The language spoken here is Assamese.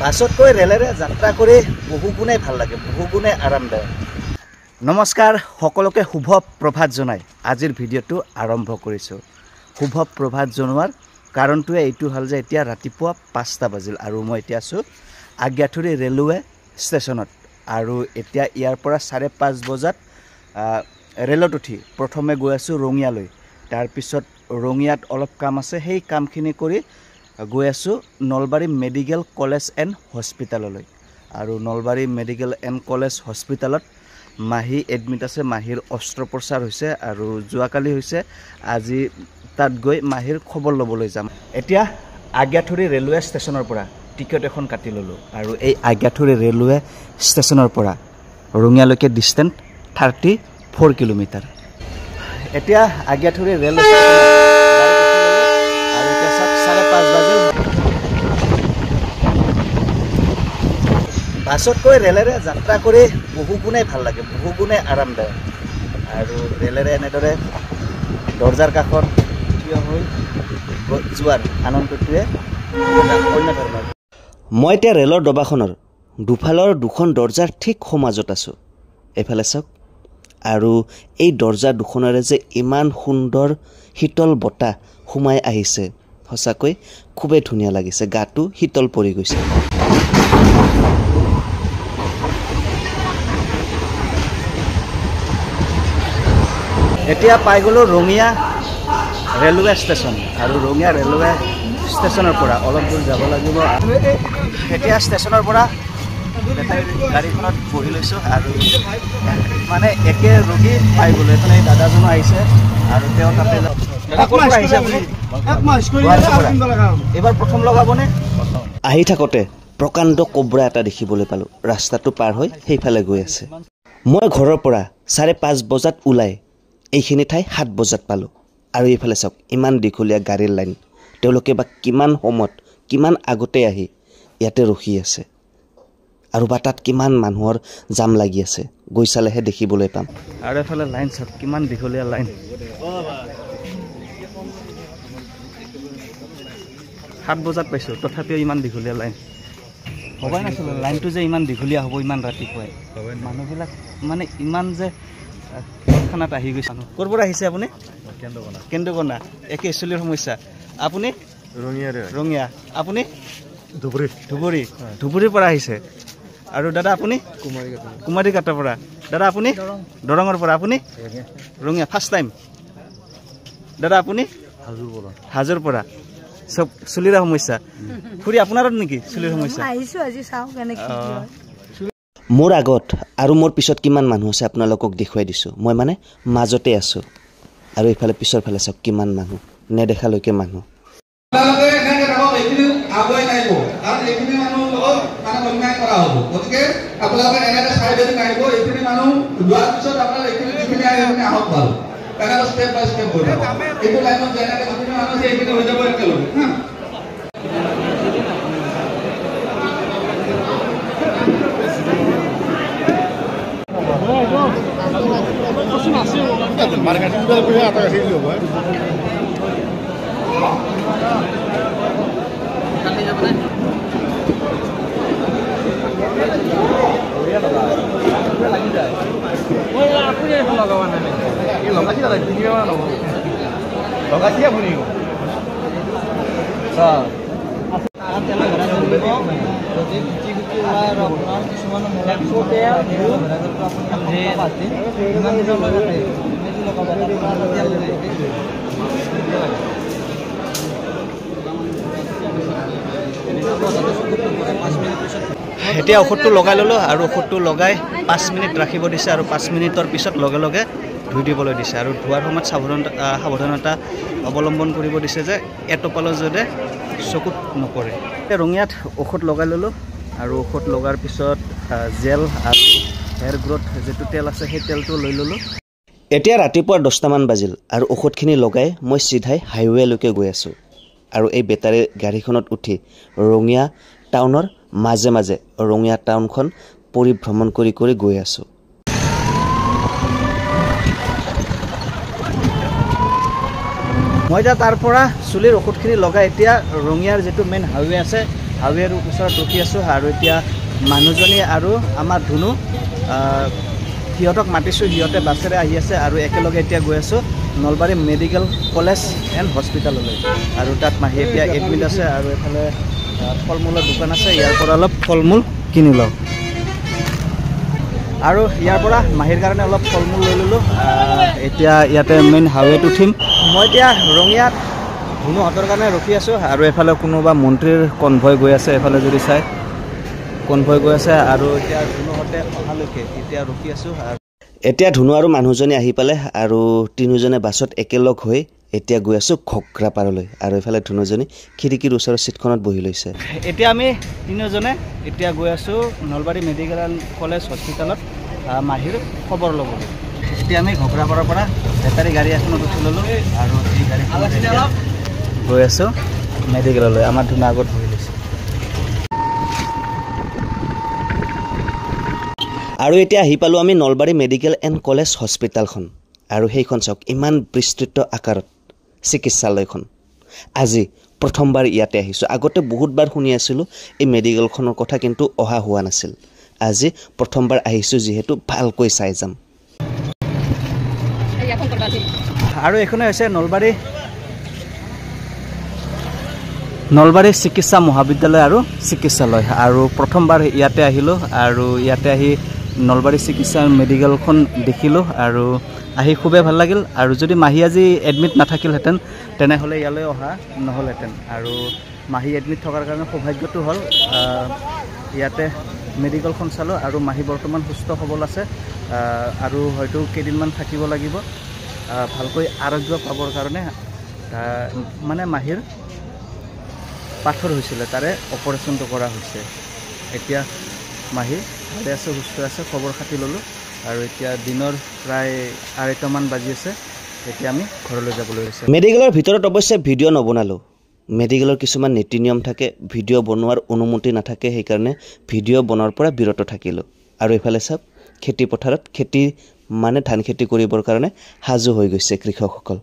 বাছতকৈ ৰেলেৰে যাত্ৰা কৰি বহুগুণে ভাল লাগে, বহুগুণে আৰামদায়ক। নমস্কাৰ, সকলোকে শুভ প্ৰভাত জনাই আজিৰ ভিডিঅ'টো আৰম্ভ কৰিছোঁ। শুভ প্ৰভাত জনোৱাৰ কাৰণটোৱে এইটো হ'ল যে এতিয়া ৰাতিপুৱা 5টা বাজিল আৰু মই এতিয়া আছোঁ আজ্ঞাথুৰি ৰেলৱে ষ্টেচনত। আৰু এতিয়া ইয়াৰ পৰা 5:30 বজাত ৰেলত উঠি প্ৰথমে গৈ আছোঁ ৰঙিয়ালৈ। তাৰপিছত ৰঙিয়াত অলপ কাম আছে, সেই কামখিনি কৰি গৈ আছোঁ নলবাৰী মেডিকেল কলেজ এণ্ড হস্পিটেললৈ। আৰু নলবাৰী মেডিকেল এণ্ড কলেজ হস্পিটেলত মাহী এডমিট আছে, মাহীৰ অস্ত্ৰোপচাৰ হৈছে আৰু যোৱাকালি হৈছে। আজি তাত গৈ মাহীৰ খবৰ ল'বলৈ যাম। এতিয়া আজ্ঞাথুৰি ৰেলৱে ষ্টেচনৰ পৰা টিকেট এখন কাটি ল'লোঁ আৰু এই আজ্ঞাথুৰি ৰেলৱে ষ্টেচনৰ পৰা ৰঙিয়ালৈকে ডিষ্টেঞ্চ 34 কিলোমিটাৰ। এতিয়া আজ্ঞাথুৰি ৰেল ষ্টেচন আৰু এতিয়া 5:30 বাজিল। বাছতকৈ ৰেলেৰে যাত্ৰা কৰি বহুগুণে ভাল লাগে, বহুগুণে আৰামদায়ক। আৰু ৰেলেৰে এনেদৰে দৰ্জাৰ কাষত থিয় হৈ যোৱাৰ আনন্দটোৱে অন্য ধৰণৰ। মই এতিয়া ৰেলৰ ডবাখনৰ দুফালৰ দুখন দৰ্জাৰ ঠিক সমাজত আছোঁ। এইফালে চাওক, আৰু এই দৰ্জা দুখনেৰে যে ইমান সুন্দৰ শীতল বতাহ সোমাই আহিছে, সঁচাকৈ খুবেই ধুনীয়া লাগিছে, গাটো শীতল পৰি গৈছে। এতিয়া পাই গ'লোঁ ৰঙিয়া ৰেলৱে ষ্টেচন আৰু ৰঙিয়া ৰেলৱে ষ্টেচনৰ পৰা অলপ দূৰ যাব লাগিব। এতিয়া ষ্টেচনৰ পৰা গাড়ীখনত বহি লৈছোঁ আৰু মানে একে ৰোগী পাই গ'লোঁ। এফালে এই দাদাজনো আহিছে আৰু তেওঁ তাতে আহিছে। এইবাৰ প্ৰথম লগাবনে? আহি থাকোঁতে প্ৰকাণ্ড কোব্ৰা এটা দেখিবলৈ পালোঁ, ৰাস্তাটো পাৰ হৈ সেইফালে গৈ আছে। মই ঘৰৰ পৰা 5:30 বজাত ওলাই এইখিনি ঠাই 7 বজাত পালোঁ। আৰু এইফালে চাওক, ইমান দীঘলীয়া গাড়ীৰ লাইন। তেওঁলোকে বা কিমান সময়ত, কিমান আগতে আহি ইয়াতে ৰখি আছে, আৰু বা তাত কিমান মানুহৰ জাম লাগি আছে, গৈ চালেহে দেখিবলৈ পাম। আৰু এফালে লাইন চাওক, কিমান দীঘলীয়া লাইন। 7 বজাত পাইছোঁ, তথাপিও ইমান দীঘলীয়া লাইন। ভবাই নাছিলোঁ লাইনটো যে ইমান দীঘলীয়া হ'ব ইমান ৰাতিপুৱাই। মানুহবিলাক মানে ইমান যে তৎক্ষণাত আহি গৈছে। ক'ৰ পৰা আহিছে আপুনি? কেন্দুকণা। একে চুলিৰ সমস্যা। আপুনি? ৰঙিয়া। আপুনি? ধুবুৰীৰ পৰা আহিছে। আৰু দাদা আপুনি? কুমাৰীঘাটৰ পৰা। দাদা আপুনি? দৰঙৰ পৰা। আপুনি? ৰঙিয়া। First time. দাদা আপুনি? হাজোৰ পৰা। চব চুলিৰে সমস্যা। খুৰী আপোনাৰো নেকি চুলিৰ সমস্যা? মোৰ আগত আৰু মোৰ পিছত কিমান মানুহ আছে আপোনালোকক দেখুৱাই দিছোঁ। মই মানে মাজতে আছোঁ। আৰু এইফালে পিছৰ ফালে চাওক কিমান মানুহ, নেদেখালৈকে মানুহ। এতিয়া ঔষধটো লগাই ল'লোঁ আৰু ঔষধটো লগাই 5 মিনিট ৰাখিব দিছে আৰু 5 মিনিটৰ পিছত লগে লগে ধুই দিবলৈ দিছে। আৰু ধোৱাৰ সময়ত সাৱধানতা অৱলম্বন কৰিব দিছে যে এটোপালৰ যাতে চকুত নপৰে। ৰঙিয়াত ঔষধ লগাই ল'লোঁ আৰু ঔষধ লগাৰ পিছত জেল আৰু হেয়াৰ গ্ৰ'থ যিটো তেল আছে সেই তেলটো লৈ ল'লোঁ। এতিয়া ৰাতিপুৱা 10টামান বাজিল আৰু ঔষধখিনি লগাই মই চিধাই হাইৱেলৈকে গৈ আছোঁ। আৰু এই বেটাৰী গাড়ীখনত উঠি ৰঙিয়া টাউনৰ মাজে মাজে ৰঙিয়া টাউনখন পৰিভ্ৰমণ কৰি কৰি গৈ আছোঁ। মই এতিয়া তাৰ পৰা চুলিৰ ঔষধখিনি লগাই এতিয়া ৰঙিয়াৰ যিটো মেইন হাইৱে আছে হাৱেৰ ওচৰত ৰখি আছোঁ আৰু এতিয়া মানুহজনী আৰু আমাৰ ধুনু সিহঁতক মাতিছোঁ সিহঁতে বাছেৰে আহি আছে আৰু একেলগে এতিয়া গৈ আছোঁ নলবাৰী মেডিকেল কলেজ এণ্ড হস্পিটেললৈ আৰু তাত মাহী এতিয়া এডমিট আছে আৰু এফালে ফল মূলৰ দোকান আছে ইয়াৰ পৰা অলপ ফল মূল কিনি লওঁ আৰু ইয়াৰ পৰা মাহীৰ কাৰণে অলপ ফল মূল লৈ ল'লোঁ এতিয়া ইয়াতে মেইন হাৱেত উঠিম মই এতিয়া ৰঙিয়াত ধুনুহঁতৰ কাৰণে ৰখি আছোঁ আৰু এফালে কোনোবা মন্ত্ৰীৰ কনভয় গৈ আছে এফালে যদি চাই কনভয় গৈ আছে আৰু এতিয়া ধুনুহঁতে অহালৈকে এতিয়া ৰখি আছোঁ এতিয়া ধুনু আৰু মানুহজনী আহি পালে আৰু তিনিজনে বাছত একেলগ হৈ এতিয়া গৈ আছোঁ ঘগ্ৰাপাৰলৈ আৰু এফালে ধুনুজনী খিৰিকীৰ ওচৰৰ চিটখনত বহি লৈছে এতিয়া আমি তিনিজনে এতিয়া গৈ আছোঁ নলবাৰী মেডিকেল কলেজ হস্পিটেলত মাহীৰ খবৰ ল'বলৈ এতিয়া আমি ঘগ্ৰাপাৰৰ পৰা বেটাৰী গাড়ী এখনত উঠি ল'লোঁ আৰু এই গাড়ীখনত গৈ আছোঁ মেডিকেললৈ আমাৰ ধুনু আগত বহি লৈছে আৰু এতিয়া আহি পালোঁ আমি নলবাৰী মেডিকেল এণ্ড কলেজ হস্পিটেলখন আৰু সেইখন চাওক ইমান বিস্তৃত আকাৰত চিকিৎসালয়খন আজি প্ৰথমবাৰ ইয়াতে আহিছোঁ আগতে বহুতবাৰ শুনি আছিলোঁ এই মেডিকেলখনৰ কথা কিন্তু অহা হোৱা নাছিল আজি প্ৰথমবাৰ আহিছোঁ যিহেতু ভালকৈ চাই যাম আৰু এইখনে হৈছে নলবাৰী চিকিৎসা মহাবিদ্যালয় আৰু চিকিৎসালয় আৰু প্ৰথমবাৰ ইয়াতে আহিলোঁ আৰু ইয়াতে আহি নলবাৰী চিকিৎসা মেডিকেলখন দেখিলোঁ আৰু আহি খুবেই ভাল লাগিল আৰু যদি মাহী আজি এডমিট নাথাকিলহেঁতেন তেনেহ'লে ইয়ালৈ অহা নহ'লহেঁতেন আৰু মাহী এডমিট থকাৰ কাৰণে সৌভাগ্যটো হ'ল ইয়াতে মেডিকেলখন চালোঁ আৰু মাহী বৰ্তমান সুস্থ সবল আছে আৰু হয়তো কেইদিনমান থাকিব লাগিব ভালকৈ আৰোগ্য পাবৰ কাৰণে মানে মাহীৰ পাথৰ হৈছিলে তাৰে অপাৰেশ্যনটো কৰা হৈছে এতিয়া মাহী ভালে আছে সুস্থ আছে খবৰ খাতি ল'লোঁ আৰু এতিয়া দিনৰ প্ৰায় 2:30মান বাজি আছে এতিয়া আমি ঘৰলৈ যাবলৈ হৈছে মেডিকেলৰ ভিতৰত অৱশ্যে ভিডিঅ' নবনালোঁ মেডিকেলৰ কিছুমান নীতি নিয়ম থাকে ভিডিঅ' বনোৱাৰ অনুমতি নাথাকে সেইকাৰণে ভিডিঅ' বনোৱাৰ পৰা বিৰত থাকিলোঁ আৰু এইফালে চাওক খেতি পথাৰত খেতি মানে ধান খেতি কৰিবৰ কাৰণে সাজু হৈ গৈছে কৃষকসকল